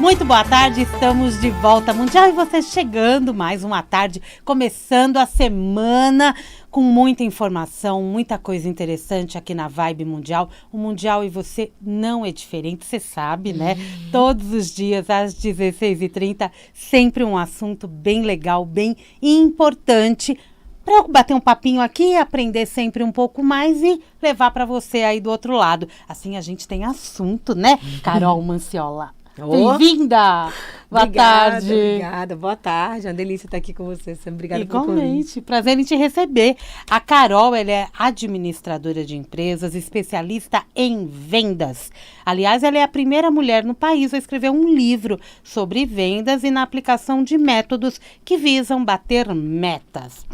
Muito boa tarde, estamos de volta Mundial e você chegando mais uma tarde, começando a semana com muita informação, muita coisa interessante aqui na Vibe Mundial. O Mundial e você não é diferente, você sabe, né? Todos os dias às 16h30, sempre um assunto bem legal, bem importante, para eu bater um papinho aqui, aprender sempre um pouco mais e levar para você aí do outro lado. Assim a gente tem assunto, né, Carol Manciola? Bem-vinda! Boa tarde. Obrigada, boa tarde. É uma delícia estar aqui com você. Obrigada pelo convite. Igualmente, prazer em te receber. A Carol, ela é administradora de empresas, especialista em vendas. Aliás, ela é a primeira mulher no país a escrever um livro sobre vendas e na aplicação de métodos que visam bater metas.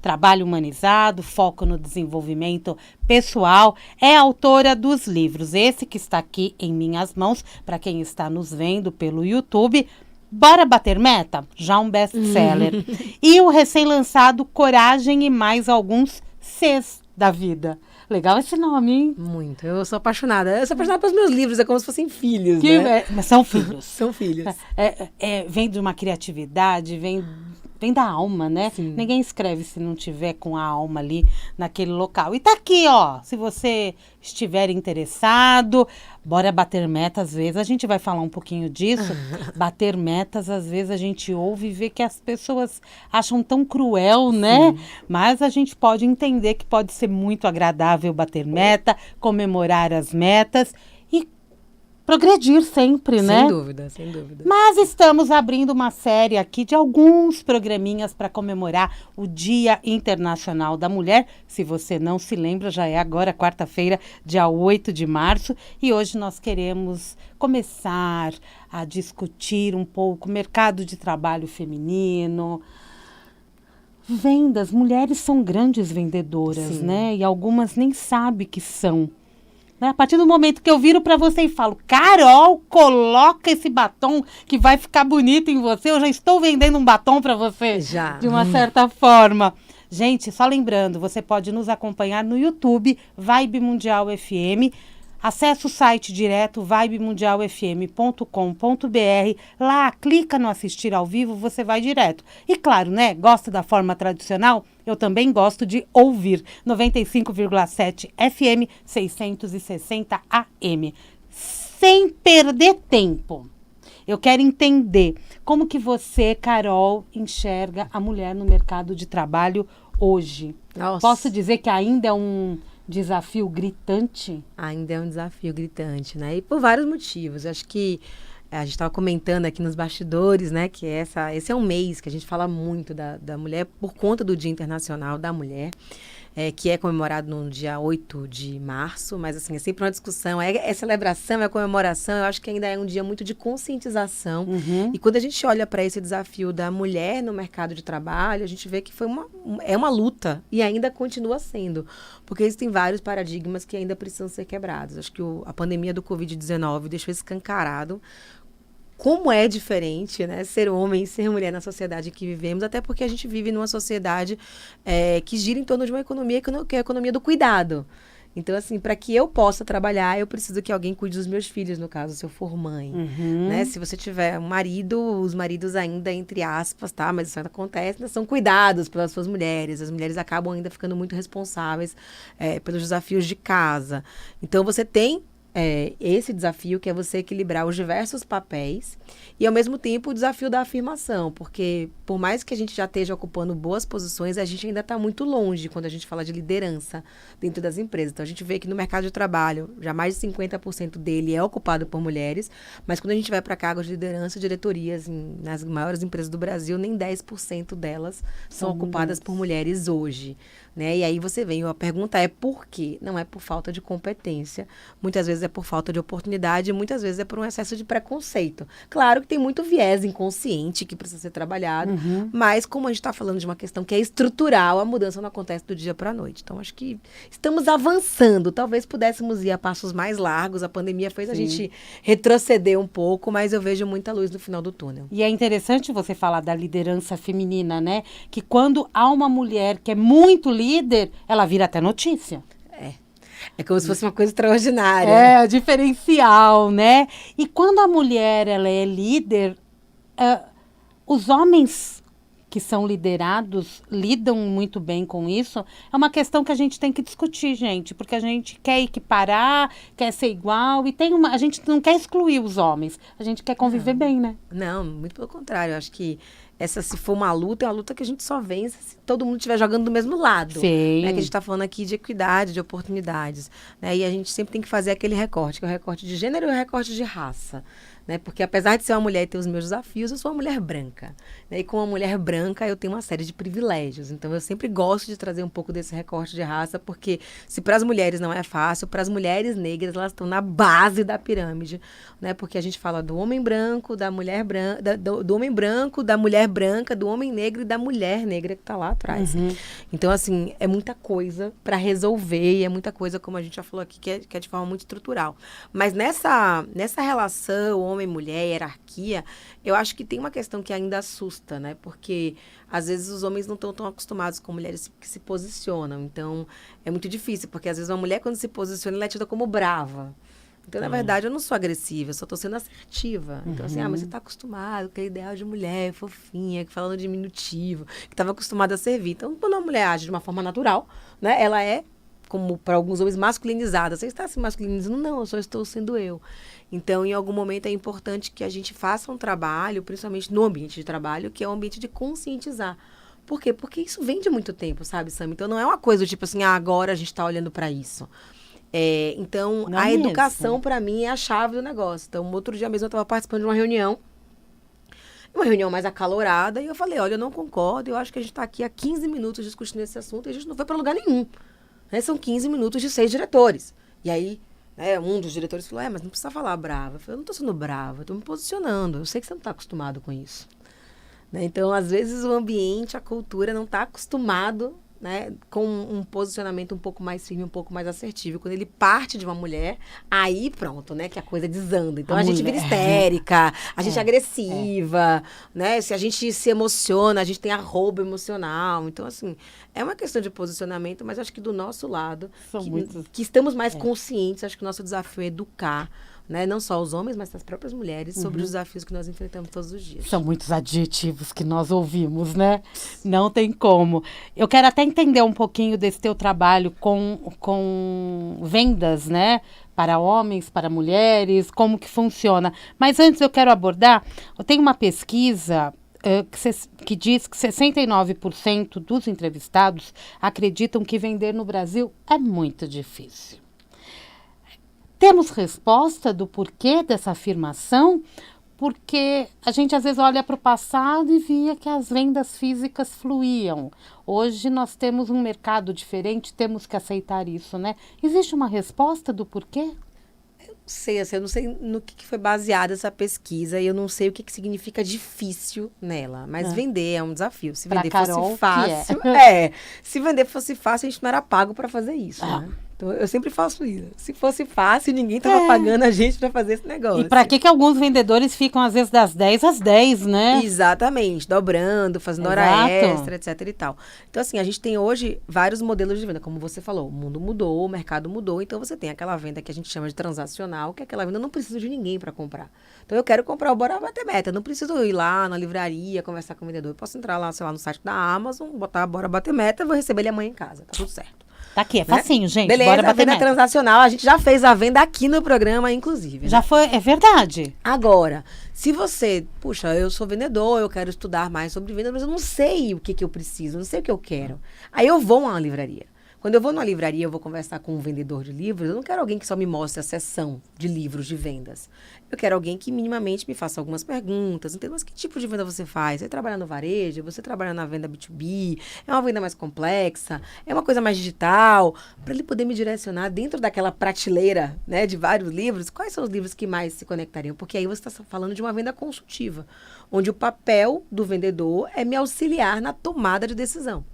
Trabalho humanizado, foco no desenvolvimento pessoal. É autora dos livros, esse que está aqui em minhas mãos, para quem está nos vendo pelo YouTube, Bora Bater Meta? Já um best-seller. E o recém-lançado Coragem e Mais Alguns Cs da Vida. Legal esse nome, hein? Muito. Eu sou apaixonada. Eu sou apaixonada pelos meus livros, é como se fossem filhos, né? Mas são filhos. São filhos. Vem de uma criatividade, vem da alma, né? Sim. Ninguém escreve se não tiver com a alma ali naquele local. E tá aqui, ó, se você estiver interessado, bora bater metas. Às vezes a gente vai falar um pouquinho disso. Bater metas, às vezes a gente ouve e vê que as pessoas acham tão cruel, né? Mas a gente pode entender que pode ser muito agradável bater meta, comemorar as metas e progredir sempre, né? Sem dúvida, sem dúvida. Mas estamos abrindo uma série aqui de alguns programinhas para comemorar o Dia Internacional da Mulher. Se você não se lembra, já é agora, quarta-feira, dia 8 de março. E hoje nós queremos começar a discutir um pouco o mercado de trabalho feminino. Vendas, mulheres são grandes vendedoras, né? E algumas nem sabem que são. A partir do momento que eu viro para você e falo, Carol, coloca esse batom que vai ficar bonito em você, eu já estou vendendo um batom para você. Já. De uma certa forma. Gente, só lembrando, você pode nos acompanhar no YouTube, Vibe Mundial FM. Acesse o site direto, vibemundialfm.com.br. Lá, clica no assistir ao vivo, você vai direto. E claro, né? Gosta da forma tradicional? Eu também gosto de ouvir. 95,7 FM, 660 AM. Sem perder tempo. Eu quero entender como que você, Carol, enxerga a mulher no mercado de trabalho hoje. Nossa. Posso dizer que ainda é um desafio gritante? Ainda é um desafio gritante, né? E por vários motivos. Acho que a gente estava comentando aqui nos bastidores, né? Que esse é um mês que a gente fala muito da mulher por conta do Dia Internacional da Mulher, que é comemorado no dia 8 de março, mas assim, é sempre uma discussão, é celebração, é comemoração, eu acho que ainda é um dia muito de conscientização. E quando a gente olha para esse desafio da mulher no mercado de trabalho, a gente vê que é uma luta e ainda continua sendo, porque existem vários paradigmas que ainda precisam ser quebrados. Acho que a pandemia do Covid-19 deixou escancarado como é diferente, né, ser homem e ser mulher na sociedade que vivemos, até porque a gente vive numa sociedade que gira em torno de uma economia que é a economia do cuidado. Então, assim, para que eu possa trabalhar, eu preciso que alguém cuide dos meus filhos, no caso, se eu for mãe. Né? Se você tiver um marido, os maridos ainda, entre aspas, tá? Mas isso ainda acontece, ainda são cuidados pelas suas mulheres. As mulheres acabam ainda ficando muito responsáveis pelos desafios de casa. Então, você tem esse desafio que é você equilibrar os diversos papéis e, ao mesmo tempo, o desafio da afirmação, porque por mais que a gente já esteja ocupando boas posições, a gente ainda está muito longe quando a gente fala de liderança dentro das empresas. Então, a gente vê que no mercado de trabalho, já mais de 50% dele é ocupado por mulheres, mas quando a gente vai para cargos de liderança, diretorias nas maiores empresas do Brasil, nem 10% delas são ocupadas por mulheres hoje. Né? E aí você vem, a pergunta é por quê? Não é por falta de competência, muitas vezes é por falta de oportunidade, muitas vezes é por um excesso de preconceito. Claro que tem muito viés inconsciente que precisa ser trabalhado, mas como a gente está falando de uma questão que é estrutural, a mudança não acontece do dia para a noite. Então, acho que estamos avançando, talvez pudéssemos ir a passos mais largos, a pandemia fez a gente retroceder um pouco, mas eu vejo muita luz no final do túnel. E é interessante você falar da liderança feminina, né? Que quando há uma mulher que é muito líder, ela vira até notícia. É como se fosse uma coisa extraordinária. É, diferencial, né? E quando a mulher ela é líder, os homens que são liderados lidam muito bem com isso. É uma questão que a gente tem que discutir, gente, porque a gente quer equiparar, quer ser igual e a gente não quer excluir os homens, a gente quer conviver bem, né? Não, muito pelo contrário. Eu acho que se for uma luta, é uma luta que a gente só vence se todo mundo estiver jogando do mesmo lado. Sim. Né? Que a gente está falando aqui de equidade, de oportunidades. Né? E a gente sempre tem que fazer aquele recorte, que é o recorte de gênero e o recorte de raça. Né? Porque apesar de ser uma mulher e ter os meus desafios, eu sou uma mulher branca. Né? E como uma mulher branca, eu tenho uma série de privilégios. Então, eu sempre gosto de trazer um pouco desse recorte de raça, porque se para as mulheres não é fácil, para as mulheres negras, elas estão na base da pirâmide. Né? Porque a gente fala do homem branco, da mulher branca, do homem branco, da mulher branca, do homem negro e da mulher negra que está lá atrás. Uhum. Então, assim, é muita coisa para resolver e é muita coisa, como a gente já falou aqui, que é de forma muito estrutural. Mas nessa relação homem-mulher, hierarquia, eu acho que tem uma questão que ainda assusta, né? Porque, às vezes, os homens não estão tão acostumados com mulheres que se posicionam. Então, é muito difícil, porque, às vezes, uma mulher, quando se posiciona, ela é tida como brava. Então, na verdade, eu não sou agressiva, eu só estou sendo assertiva. Então, assim, mas você está acostumado com aquele ideal de mulher fofinha, que falando diminutivo, que estava acostumada a servir. Então, quando uma mulher age de uma forma natural, né, ela é, como para alguns homens, masculinizada. Você está se masculinizando? Não, eu só estou sendo eu. Então, em algum momento, é importante que a gente faça um trabalho, principalmente no ambiente de trabalho, que é o ambiente de conscientizar. Por quê? Porque isso vem de muito tempo, sabe, Sam? Então, não é uma coisa do tipo assim, agora a gente está olhando para isso. Então, não a educação, para mim, é a chave do negócio. Então, outro dia mesmo, eu estava participando de uma reunião mais acalorada, e eu falei, olha, eu não concordo, eu acho que a gente está aqui há 15 minutos discutindo esse assunto e a gente não foi para lugar nenhum. Né? São 15 minutos de 6 diretores. E aí, um dos diretores falou, mas não precisa falar brava. Eu falei, eu não estou sendo brava, eu estou me posicionando. Eu sei que você não está acostumado com isso. Né? Então, às vezes, o ambiente, a cultura não está acostumado, né, com um posicionamento um pouco mais firme, um pouco mais assertivo. Quando ele parte de uma mulher, aí pronto, né, que a coisa desanda. Então, a gente vira histérica, a gente é agressiva, né? Se a gente se emociona, a gente tem arrobo emocional. Então, assim, é uma questão de posicionamento, mas acho que do nosso lado, que estamos mais conscientes, acho que o nosso desafio é educar, né? Não só os homens, mas as próprias mulheres, sobre os desafios que nós enfrentamos todos os dias. São muitos adjetivos que nós ouvimos, né? Não tem como. Eu quero até entender um pouquinho desse teu trabalho com vendas, né? Para homens, para mulheres, como que funciona. Mas antes eu quero abordar, eu tenho uma pesquisa que diz que 69% dos entrevistados acreditam que vender no Brasil é muito difícil. Temos resposta do porquê dessa afirmação? Porque a gente às vezes olha para o passado e via que as vendas físicas fluíam. Hoje nós temos um mercado diferente, temos que aceitar isso, né? Existe uma resposta do porquê? Eu não sei no que foi baseada essa pesquisa e eu não sei o que significa difícil nela. Mas vender é um desafio. Se vender fosse fácil... se vender fosse fácil, a gente não era pago para fazer isso, né? Então, eu sempre faço isso. Se fosse fácil, ninguém estava pagando a gente para fazer esse negócio. E para que alguns vendedores ficam, às vezes, das 10 às 10, né? Exatamente. Dobrando, fazendo hora extra, etc e tal. Então, assim, a gente tem hoje vários modelos de venda. Como você falou, o mundo mudou, o mercado mudou. Então, você tem aquela venda que a gente chama de transacional, que é aquela venda eu não preciso de ninguém para comprar. Então, eu quero comprar o Bora Bater Meta. Eu não preciso ir lá na livraria, conversar com o vendedor. Eu posso entrar lá, sei lá, no site da Amazon, botar Bora Bater Meta, vou receber ele amanhã em casa. Tá tudo certo. Tá aqui, é facinho, gente. Beleza, bora bater a venda transacional, a gente já fez a venda aqui no programa, inclusive. Já foi, é verdade. Agora, se você, puxa, eu sou vendedor, eu quero estudar mais sobre venda, mas eu não sei o que eu preciso, não sei o que eu quero. Aí eu vou a uma livraria. Quando eu vou numa livraria, eu vou conversar com um vendedor de livros, eu não quero alguém que só me mostre a seção de livros de vendas. Eu quero alguém que minimamente me faça algumas perguntas. Então, mas que tipo de venda você faz? Você trabalha no varejo? Você trabalha na venda B2B? É uma venda mais complexa? É uma coisa mais digital? Para ele poder me direcionar dentro daquela prateleira, né, de vários livros, quais são os livros que mais se conectariam? Porque aí você está falando de uma venda consultiva, onde o papel do vendedor é me auxiliar na tomada de decisão.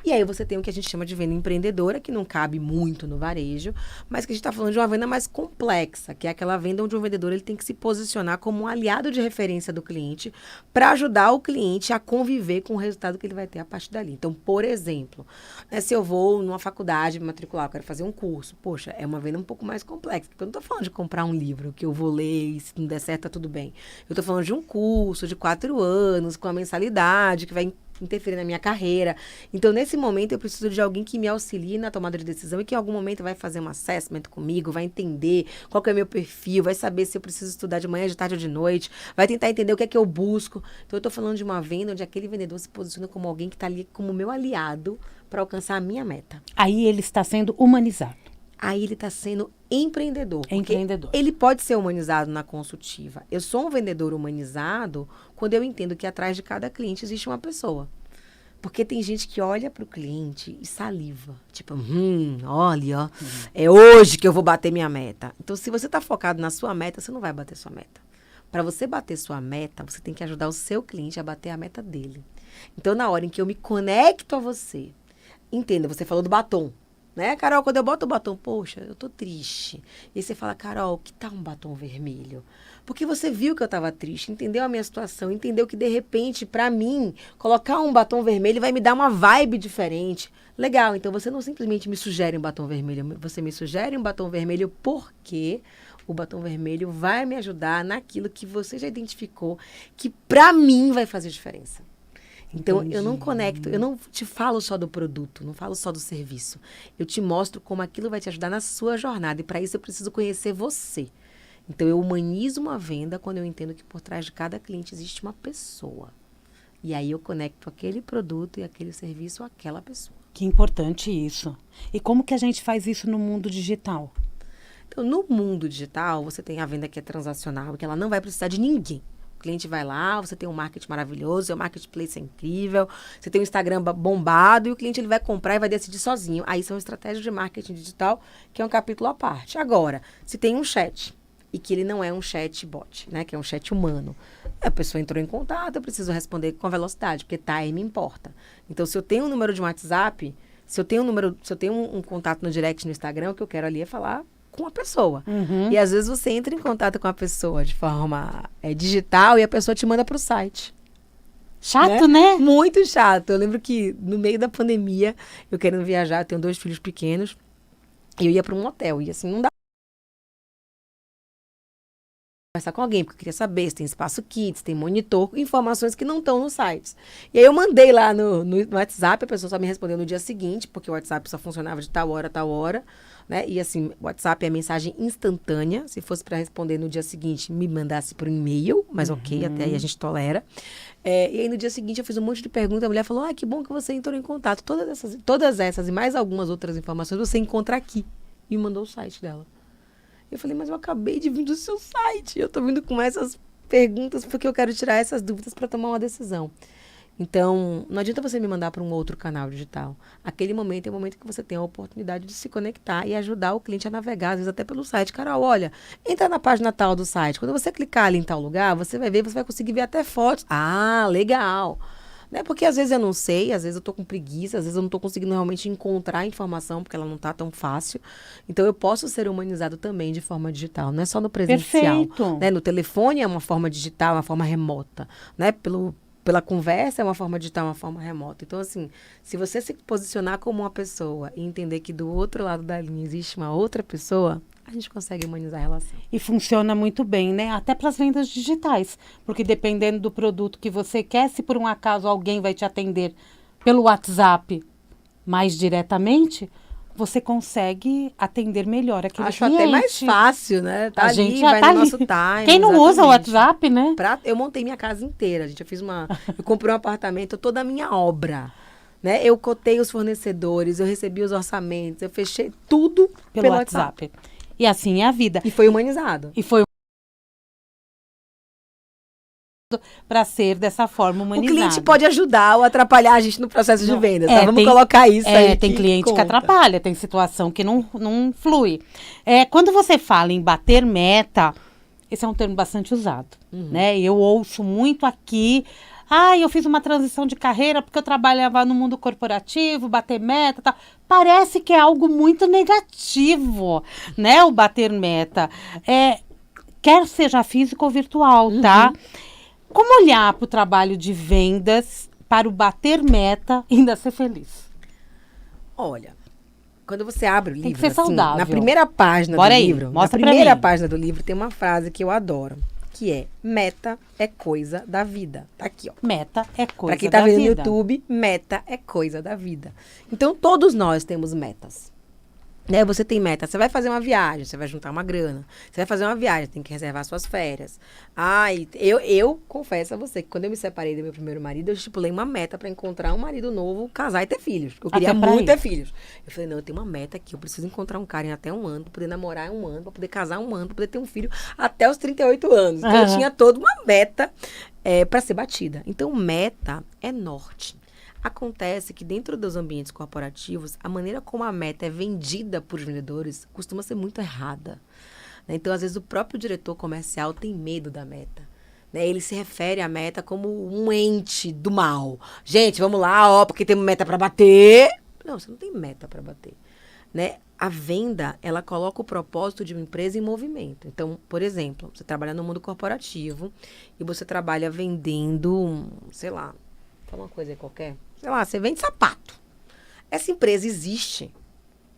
E aí você tem o que a gente chama de venda empreendedora, que não cabe muito no varejo, mas que a gente está falando de uma venda mais complexa, que é aquela venda onde o vendedor ele tem que se posicionar como um aliado de referência do cliente para ajudar o cliente a conviver com o resultado que ele vai ter a partir dali. Então, por exemplo, né, se eu vou numa faculdade me matricular, eu quero fazer um curso, poxa, é uma venda um pouco mais complexa, porque eu não estou falando de comprar um livro que eu vou ler e se não der certo, tá tudo bem. Eu estou falando de um curso de 4 anos, com a mensalidade, que vai interferir na minha carreira. Então, nesse momento, eu preciso de alguém que me auxilie na tomada de decisão e que em algum momento vai fazer um assessment comigo, vai entender qual que é o meu perfil, vai saber se eu preciso estudar de manhã, de tarde ou de noite, vai tentar entender o que é que eu busco. Então, eu estou falando de uma venda onde aquele vendedor se posiciona como alguém que está ali como meu aliado para alcançar a minha meta. Aí ele está sendo humanizado. Aí ele está sendo empreendedor. Empreendedor. Ele pode ser humanizado na consultiva. Eu sou um vendedor humanizado quando eu entendo que atrás de cada cliente existe uma pessoa. Porque tem gente que olha para o cliente e saliva. Tipo, olha, ó, é hoje que eu vou bater minha meta. Então, se você está focado na sua meta, você não vai bater sua meta. Para você bater sua meta, você tem que ajudar o seu cliente a bater a meta dele. Então, na hora em que eu me conecto a você, entenda, você falou do batom. Né, Carol, quando eu boto o batom, poxa, eu tô triste. E aí você fala, Carol, que tal um batom vermelho? Porque você viu que eu tava triste, entendeu a minha situação, entendeu que, de repente, pra mim, colocar um batom vermelho vai me dar uma vibe diferente. Legal, então você não simplesmente me sugere um batom vermelho, você me sugere um batom vermelho porque o batom vermelho vai me ajudar naquilo que você já identificou, que pra mim vai fazer diferença. Então, Entendi. eu não conecto, eu não te falo só do produto, não falo só do serviço. Eu te mostro como aquilo vai te ajudar na sua jornada. E para isso eu preciso conhecer você. Então, eu humanizo uma venda quando eu entendo que por trás de cada cliente existe uma pessoa. E aí eu conecto aquele produto e aquele serviço àquela pessoa. Que importante isso. E como que a gente faz isso no mundo digital? Então, no mundo digital, você tem a venda que é transacional, que ela não vai precisar de ninguém. O cliente vai lá, você tem um marketing maravilhoso, seu marketplace é incrível, você tem um Instagram bombado e o cliente ele vai comprar e vai decidir sozinho. Aí são estratégias de marketing digital, que é um capítulo à parte. Agora, se tem um chat e que ele não é um chat bot, né, que é um chat humano, a pessoa entrou em contato, eu preciso responder com velocidade, porque time importa. Então, se eu tenho um número de um WhatsApp, se eu tenho um contato no direct no Instagram, o que eu quero ali é falar com a pessoa. E às vezes você entra em contato com a pessoa de forma digital e a pessoa te manda para o site. Chato, né? Muito chato. Eu lembro que no meio da pandemia, eu querendo viajar, eu tenho 2 filhos pequenos, e eu ia para um hotel. E assim, não dá conversar com alguém, porque eu queria saber se tem espaço kids, tem monitor, informações que não estão nos sites. E aí eu mandei lá no WhatsApp, a pessoa só me respondeu no dia seguinte, porque o WhatsApp só funcionava de tal hora, né? E assim, o WhatsApp é mensagem instantânea. Se fosse para responder no dia seguinte, me mandasse por e-mail, mas ok, até aí a gente tolera. E aí no dia seguinte eu fiz um monte de perguntas, a mulher falou, que bom que você entrou em contato. Todas essas e mais algumas outras informações você encontra aqui. E me mandou o site dela. Eu falei, mas eu acabei de vir do seu site. Eu tô vindo com essas perguntas porque eu quero tirar essas dúvidas para tomar uma decisão. Então, não adianta você me mandar para um outro canal digital. Aquele momento é o momento que você tem a oportunidade de se conectar e ajudar o cliente a navegar, às vezes até pelo site. Carol, olha, entra na página tal do site. Quando você clicar ali em tal lugar, você vai conseguir ver até fotos. Ah, legal. Né? Porque às vezes eu não sei, às vezes eu tô com preguiça, às vezes eu não tô conseguindo realmente encontrar a informação, porque ela não tá tão fácil. Então, eu posso ser humanizado também de forma digital, não é só no presencial. Perfeito. Né? No telefone é uma forma digital, uma forma remota. Né? Pela conversa é uma forma digital, uma forma remota. Então, assim, se você se posicionar como uma pessoa e entender que do outro lado da linha existe uma outra pessoa, a gente consegue humanizar a relação. E funciona muito bem, né? Até para as vendas digitais. Porque dependendo do produto que você quer, se por um acaso alguém vai te atender pelo WhatsApp mais diretamente, você consegue atender melhor aquele Acho cliente. até mais fácil, né? Tá A ali, gente já vai tá no ali. nosso time. Quem não usa o exatamente. WhatsApp, né? Eu montei minha casa inteira, gente. Eu comprei um apartamento, toda a minha obra. Né? Eu cotei os fornecedores, eu recebi os orçamentos, eu fechei tudo Pelo WhatsApp. E assim é a vida. E foi humanizado. E foi para ser dessa forma humanizado. O cliente pode ajudar ou atrapalhar a gente no processo de vendas, tá? Vamos tem, colocar isso aí. Tem cliente conta. que atrapalha, tem situação que não flui. Quando você fala em bater meta, esse é um termo bastante usado, né? Eu ouço muito aqui, eu fiz uma transição de carreira porque eu trabalhava no mundo corporativo, bater meta, tal. Parece que é algo muito negativo, né, o bater meta. Quer seja físico ou virtual, tá? Como olhar para o trabalho de vendas, para o bater meta e ainda ser feliz? Olha, quando você abre o livro, tem que ser saudável. Na primeira página Bora do aí, livro, mostra na pra primeira mim. página do livro tem uma frase que eu adoro, que é: meta é coisa da vida. Tá aqui, ó. Meta é coisa Pra quem tá da vendo no vida. YouTube, meta é coisa da vida. Então, todos nós temos metas. Né? Você tem meta, você vai fazer uma viagem, você vai juntar uma grana. Você vai fazer uma viagem, tem que reservar suas férias. Eu confesso a você que quando eu me separei do meu primeiro marido, eu estipulei uma meta pra encontrar um marido novo, casar e ter filhos. Eu queria muito ter filhos. Eu falei, não, eu tenho uma meta aqui, eu preciso encontrar um cara em até 1 ano, pra poder namorar em 1 ano, pra poder casar 1 ano, pra poder ter um filho até os 38 anos. Então, eu tinha toda uma meta pra ser batida. Então, meta é norte. Acontece que dentro dos ambientes corporativos, a maneira como a meta é vendida por vendedores costuma ser muito errada. Né? Então, às vezes, o próprio diretor comercial tem medo da meta. Né? Ele se refere à meta como um ente do mal. Gente, vamos lá, porque tem meta para bater. Não, você não tem meta para bater. Né? A venda, ela coloca o propósito de uma empresa em movimento. Então, por exemplo, você trabalha no mundo corporativo e você trabalha vendendo, sei lá, fala uma coisa aí qualquer. Sei lá, você vende sapato. Essa empresa existe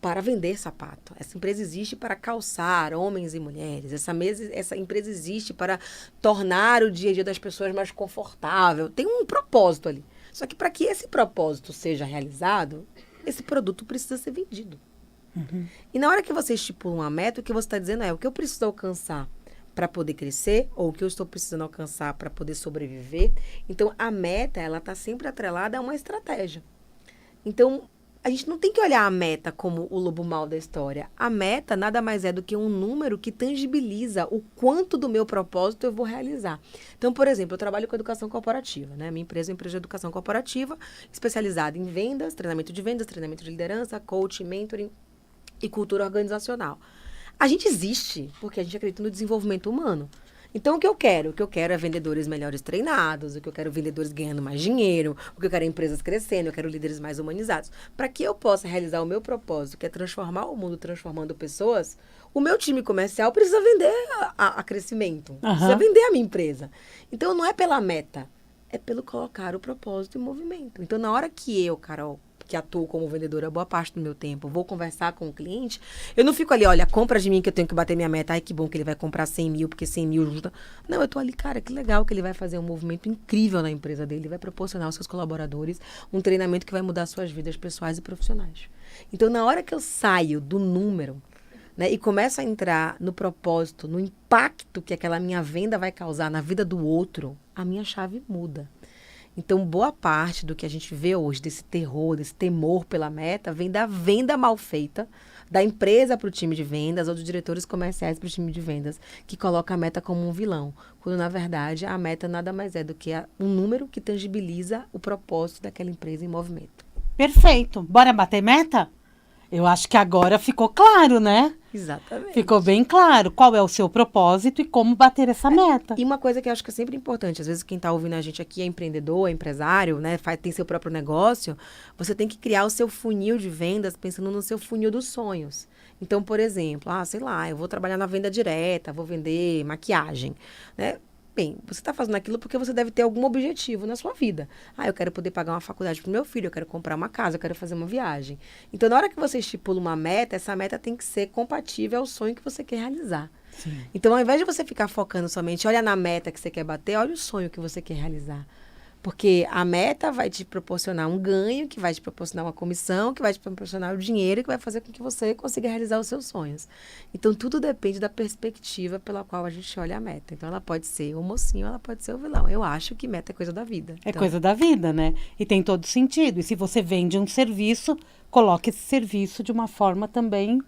para vender sapato. Essa empresa existe para calçar homens e mulheres. Essa empresa existe para tornar o dia a dia das pessoas mais confortável. Tem um propósito ali. Só que para que esse propósito seja realizado, esse produto precisa ser vendido. E na hora que você estipula uma meta, o que você está dizendo é o que eu preciso alcançar para poder crescer, ou o que eu estou precisando alcançar para poder sobreviver. Então, a meta, ela está sempre atrelada a uma estratégia. Então, a gente não tem que olhar a meta como o lobo mau da história. A meta nada mais é do que um número que tangibiliza o quanto do meu propósito eu vou realizar. Então, por exemplo, eu trabalho com educação corporativa, né? Minha empresa é uma empresa de educação corporativa, especializada em vendas, treinamento de liderança, coaching, mentoring e cultura organizacional. A gente existe porque a gente acredita no desenvolvimento humano. Então, o que eu quero? O que eu quero é vendedores melhores treinados, o que eu quero é vendedores ganhando mais dinheiro, o que eu quero é empresas crescendo, eu quero líderes mais humanizados. Para que eu possa realizar o meu propósito, que é transformar o mundo transformando pessoas, o meu time comercial precisa vender a crescimento, precisa vender a minha empresa. Então, não é pela meta, é pelo colocar o propósito em movimento. Então, na hora que eu, Carol, que atuo como vendedora boa parte do meu tempo, vou conversar com o cliente, eu não fico ali, olha, compra de mim que eu tenho que bater minha meta, ai que bom que ele vai comprar 100 mil, porque 100 mil ajuda. Não, eu tô ali, cara, que legal que ele vai fazer um movimento incrível na empresa dele, ele vai proporcionar aos seus colaboradores um treinamento que vai mudar suas vidas pessoais e profissionais. Então, na hora que eu saio do número, né, e começo a entrar no propósito, no impacto que aquela minha venda vai causar na vida do outro, a minha chave muda. Então, boa parte do que a gente vê hoje, desse terror, desse temor pela meta, vem da venda mal feita, da empresa para o time de vendas ou dos diretores comerciais para o time de vendas, que coloca a meta como um vilão. Quando, na verdade, a meta nada mais é do que um número que tangibiliza o propósito daquela empresa em movimento. Perfeito. Bora bater meta? Eu acho que agora ficou claro, né? Exatamente. Ficou bem claro qual é o seu propósito e como bater essa meta. E uma coisa que eu acho que é sempre importante, às vezes quem está ouvindo a gente aqui é empreendedor, é empresário, né, tem seu próprio negócio, você tem que criar o seu funil de vendas pensando no seu funil dos sonhos. Então, por exemplo, sei lá, eu vou trabalhar na venda direta, vou vender maquiagem, né? Bem, você está fazendo aquilo porque você deve ter algum objetivo na sua vida. Eu quero poder pagar uma faculdade para o meu filho, eu quero comprar uma casa, eu quero fazer uma viagem. Então, na hora que você estipula uma meta, essa meta tem que ser compatível ao sonho que você quer realizar. Sim. Então, ao invés de você ficar focando somente, olha na meta que você quer bater, olha o sonho que você quer realizar. Porque a meta vai te proporcionar um ganho, que vai te proporcionar uma comissão, que vai te proporcionar o dinheiro, que vai fazer com que você consiga realizar os seus sonhos. Então, tudo depende da perspectiva pela qual a gente olha a meta. Então, ela pode ser o mocinho, ela pode ser o vilão. Eu acho que meta é coisa da vida. É coisa da vida, né? E tem todo sentido. E se você vende um serviço, coloque esse serviço de uma forma também...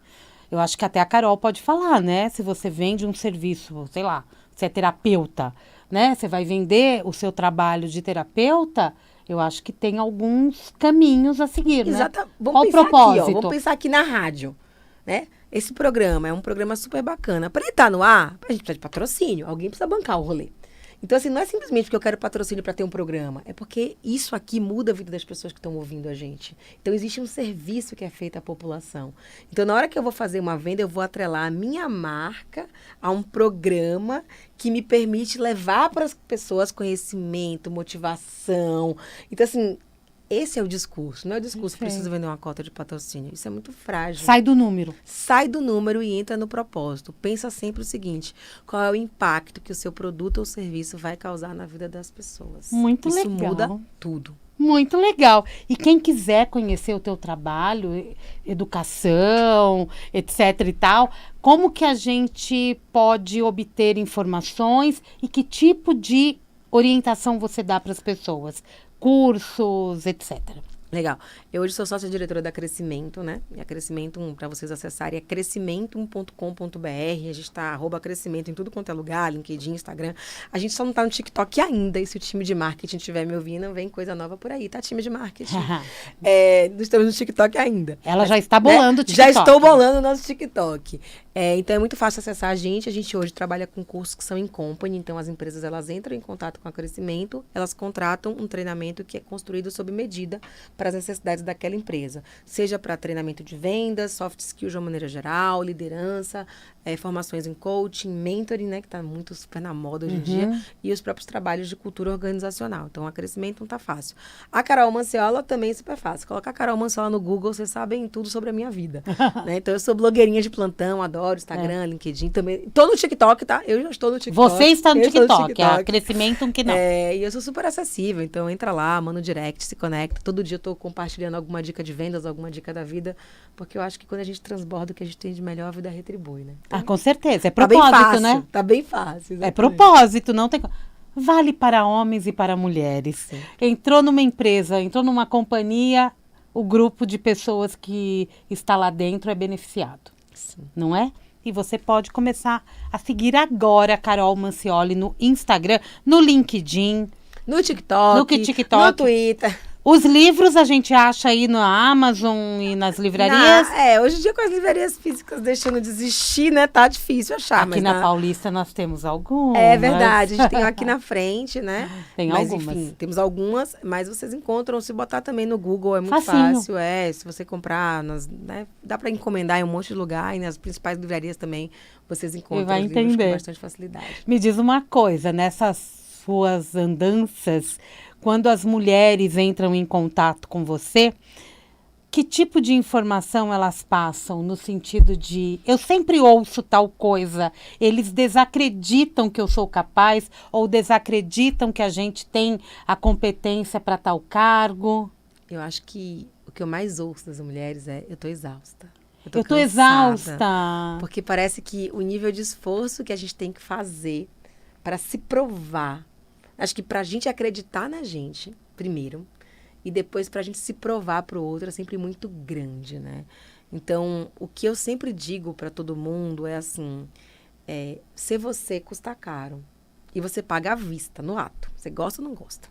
Eu acho que até a Carol pode falar, né? Se você vende um serviço, sei lá, você é terapeuta, né? Você vai vender o seu trabalho de terapeuta, eu acho que tem alguns caminhos a seguir, Exato. né? Vamos Qual o pensar propósito? aqui, vamos pensar aqui na rádio, né? Esse programa é um programa super bacana. Para ele estar no ar, a gente precisa de patrocínio, alguém precisa bancar o rolê. Então, assim, não é simplesmente porque eu quero patrocínio para ter um programa. É porque isso aqui muda a vida das pessoas que estão ouvindo a gente. Então, existe um serviço que é feito à população. Então, na hora que eu vou fazer uma venda, eu vou atrelar a minha marca a um programa que me permite levar para as pessoas conhecimento, motivação. Então, assim, esse é o discurso. Não é o discurso, preciso vender uma cota de patrocínio. Isso é muito frágil. Sai do número. Sai do número e entra no propósito. Pensa sempre o seguinte, qual é o impacto que o seu produto ou serviço vai causar na vida das pessoas. Muito Isso legal. muda tudo. Muito legal. E quem quiser conhecer o teu trabalho, educação, etc e tal, como que a gente pode obter informações e que tipo de orientação você dá para as pessoas? Cursos, etc. Legal. Eu hoje sou sócia-diretora da Crescimento, né? E a Crescimento, para vocês acessarem, é crescimento.com.br. A gente está @crescimento em tudo quanto é lugar, LinkedIn, Instagram. A gente só não está no TikTok ainda. E se o time de marketing estiver me ouvindo, vem coisa nova por aí, tá? Time de marketing. Não estamos no TikTok ainda. Ela já está bolando o TikTok. Já estou bolando o nosso TikTok. Então, é muito fácil acessar a gente. A gente hoje trabalha com cursos que são em company. Então, as empresas, elas entram em contato com a Crescimento. Elas contratam um treinamento que é construído sob medida para as necessidades daquela empresa. Seja para treinamento de vendas, soft skills de uma maneira geral, liderança, formações em coaching, mentoring, né? Que está muito super na moda hoje em dia. E os próprios trabalhos de cultura organizacional. Então, a Crescimento não está fácil. A Carol Manciola também é super fácil. Colocar a Carol Manciola no Google, vocês sabem tudo sobre a minha vida. Né? Então, eu sou blogueirinha de plantão, adoro Instagram, LinkedIn também. Estou no TikTok, tá? Eu já estou no TikTok. Você está no TikTok, é Crescimento que não. E eu sou super acessível, então entra lá, manda um direct, se conecta. Todo dia eu estou compartilhando alguma dica de vendas, alguma dica da vida, porque eu acho que quando a gente transborda o que a gente tem de melhor, a vida retribui, né? Então, com certeza. É propósito, tá bem fácil, né? Tá bem fácil. Exatamente. É propósito, não tem... Vale para homens e para mulheres. Sim. Entrou numa empresa, entrou numa companhia, o grupo de pessoas que está lá dentro é beneficiado. Sim. Não é? E você pode começar a seguir agora a Carol Mancioli no Instagram, no LinkedIn, no TikTok, no Twitter. Os livros a gente acha aí na Amazon e nas livrarias? Hoje em dia com as livrarias físicas deixando de existir, né? Tá difícil achar. Aqui na Paulista nós temos algumas. É verdade, a gente tem aqui na frente, né? Tem algumas. Enfim, temos algumas, mas vocês encontram, se botar também no Google é muito fácil. Se você comprar, né? Dá para encomendar em um monte de lugar e nas principais livrarias também vocês encontram os livros com bastante facilidade. Me diz uma coisa, nessas suas andanças, quando as mulheres entram em contato com você, que tipo de informação elas passam no sentido de, eu sempre ouço tal coisa, eles desacreditam que eu sou capaz ou desacreditam que a gente tem a competência para tal cargo? Eu acho que o que eu mais ouço das mulheres é, eu tô exausta. Eu tô exausta. Porque parece que o nível de esforço que a gente tem que fazer para se provar, acho que pra gente acreditar na gente, primeiro, e depois pra gente se provar pro outro é sempre muito grande, né? Então, o que eu sempre digo pra todo mundo é assim, ser você custa caro. E você paga à vista, no ato. Você gosta ou não gosta.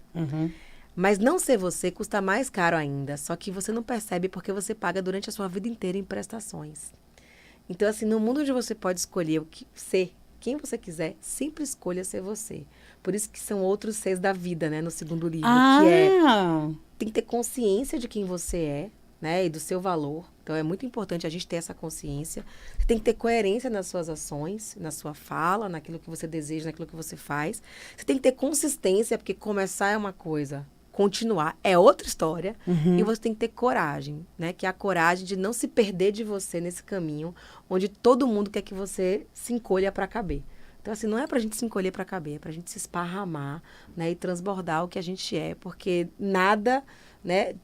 Mas não ser você custa mais caro ainda, só que você não percebe porque você paga durante a sua vida inteira em prestações. Então, assim, no mundo onde você pode escolher o que ser, quem você quiser, sempre escolha ser você. Por isso que são outros seres da vida, né? No segundo livro, que tem que ter consciência de quem você é, né? E do seu valor. Então, é muito importante a gente ter essa consciência. Você tem que ter coerência nas suas ações, na sua fala, naquilo que você deseja, naquilo que você faz. Você tem que ter consistência, porque começar é uma coisa, continuar é outra história. E você tem que ter coragem, né? Que é a coragem de não se perder de você nesse caminho, onde todo mundo quer que você se encolha para caber. Então, assim, não é pra gente se encolher para caber, é pra gente se esparramar, né? E transbordar o que a gente é, porque nada, né?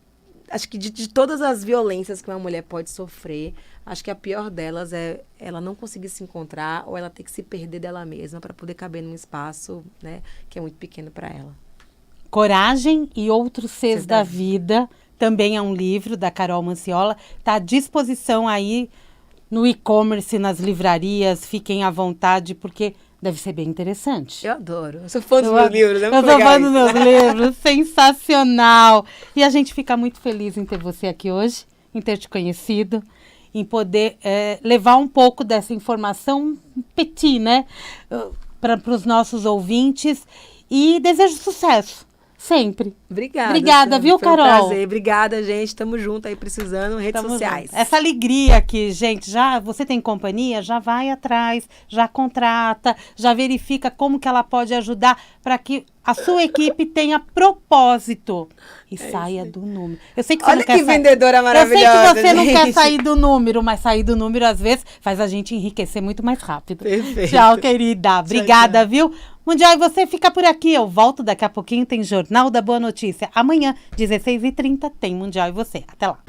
Acho que de todas as violências que uma mulher pode sofrer, acho que a pior delas é ela não conseguir se encontrar ou ela ter que se perder dela mesma para poder caber num espaço, né? Que é muito pequeno para ela. Coragem e Outros Seres da Vida, também é um livro da Carol Manciola, está à disposição aí no e-commerce, nas livrarias, fiquem à vontade, porque deve ser bem interessante. Eu adoro, eu sou fã dos meus livros. Eu sou fã dos meus livros, sensacional. E a gente fica muito feliz em ter você aqui hoje, em ter te conhecido, em poder levar um pouco dessa informação petit, né? para os nossos ouvintes e desejo sucesso. Sempre. Obrigada, viu, foi um Carol? prazer. Obrigada, gente. Tamo junto aí, precisando, redes sociais. Junto. Essa alegria aqui, gente, já você tem companhia, já vai atrás, já contrata, já verifica como que ela pode ajudar para que a sua equipe tenha propósito e saia do número. Eu sei que você Olha não quer que vendedora maravilhosa. Eu sei que você não gente. quer sair do número, mas sair do número às vezes faz a gente enriquecer muito mais rápido. Perfeito. Tchau, querida. Obrigada, tchau. Viu? Mundial, e você fica por aqui. Eu volto daqui a pouquinho, tem Jornal da Boa Notícia. Amanhã, 16h30, tem Mundial e você. Até lá.